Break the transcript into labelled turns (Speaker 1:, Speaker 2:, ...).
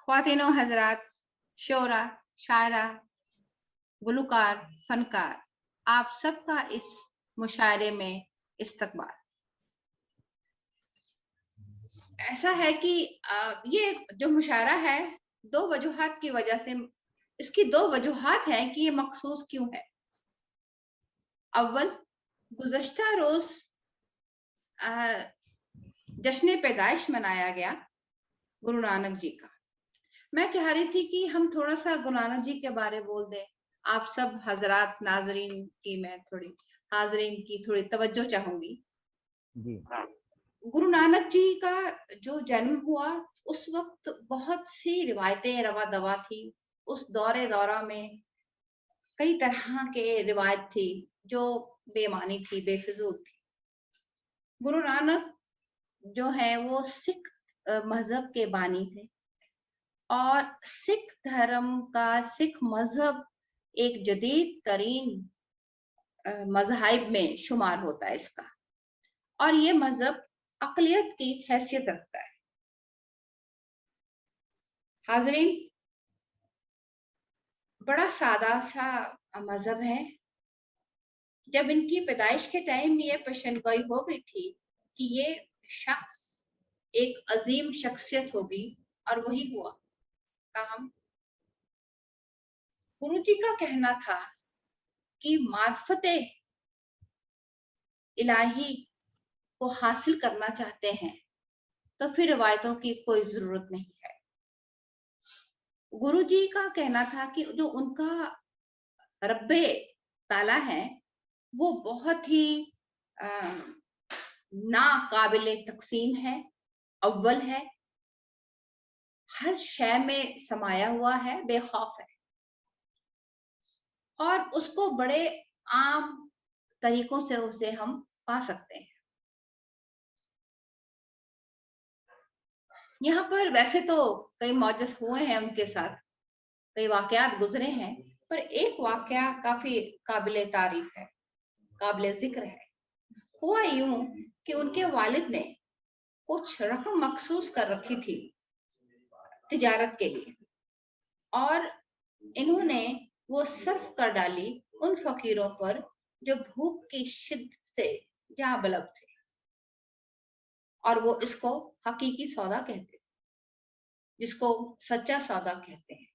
Speaker 1: خواتین و حضرات، شعرا، شاعرہ، گلوکار، فنکار، آپ سب کا اس مشاعرے میں استقبال۔ ایسا ہے کہ یہ جو مشاعرہ ہے دو وجوہات کی وجہ سے، اس کی دو وجوہات ہیں کہ یہ مخصوص کیوں ہے۔ اول، گزشتہ روز جشن پیدائش منایا گیا گرو نانک جی کا۔ میں چاہ رہی تھی کہ ہم تھوڑا سا گرو نانک جی کے بارے بول دیں۔ آپ سب حضرات ناظرین کی میں حاضرین کی تھوڑی توجہ چاہوں گی۔
Speaker 2: جی
Speaker 1: گرو نانک جی کا جو جنم ہوا اس وقت بہت سی روایتیں روا دوا تھی۔ اس دورہ میں کئی طرح کے روایت تھی جو بے معنی تھی، بے فضول تھی۔ گرو نانک جو ہے وہ سکھ مذہب کے بانی تھے، اور سکھ دھرم کا، سکھ مذہب ایک جدید ترین مذاہب میں شمار ہوتا ہے اس کا، اور یہ مذہب اقلیت کی حیثیت رکھتا ہے۔ حاضرین، بڑا سادہ سا مذہب ہے۔ جب ان کی پیدائش کے ٹائم یہ پیشن گوئی ہو گئی تھی کہ یہ شخص ایک عظیم شخصیت ہوگی، اور وہی ہوا۔ تاہم گرو جی کا کہنا تھا کہ معرفت الہی کو حاصل کرنا چاہتے ہیں تو پھر روایتوں کی کوئی ضرورت نہیں ہے۔ گرو جی کا کہنا تھا کہ جو ان کا رب تعالی ہے وہ بہت ہی ناقابل تقسیم ہے، اول ہے، ہر شے میں سمایا ہوا ہے، بے خوف ہے، اور اس کو بڑے عام طریقوں سے اسے ہم پا سکتے ہیں۔ یہاں پر ویسے تو کئی معجز ہوئے ہیں ان کے ساتھ، کئی واقعات گزرے ہیں، پر ایک واقعہ کافی قابل تعریف ہے، قابل ذکر ہے۔ ہوا یوں کہ ان کے والد نے کچھ رقم مخصوص کر رکھی تھی تجارت کے لیے، اور انہوں نے وہ صرف کر ڈالی ان فقیروں پر جو بھوک کی شدت سے جاں بلب تھے، اور وہ اس کو حقیقی سودا کہتے ہیں، جس کو سچا سودا کہتے ہیں۔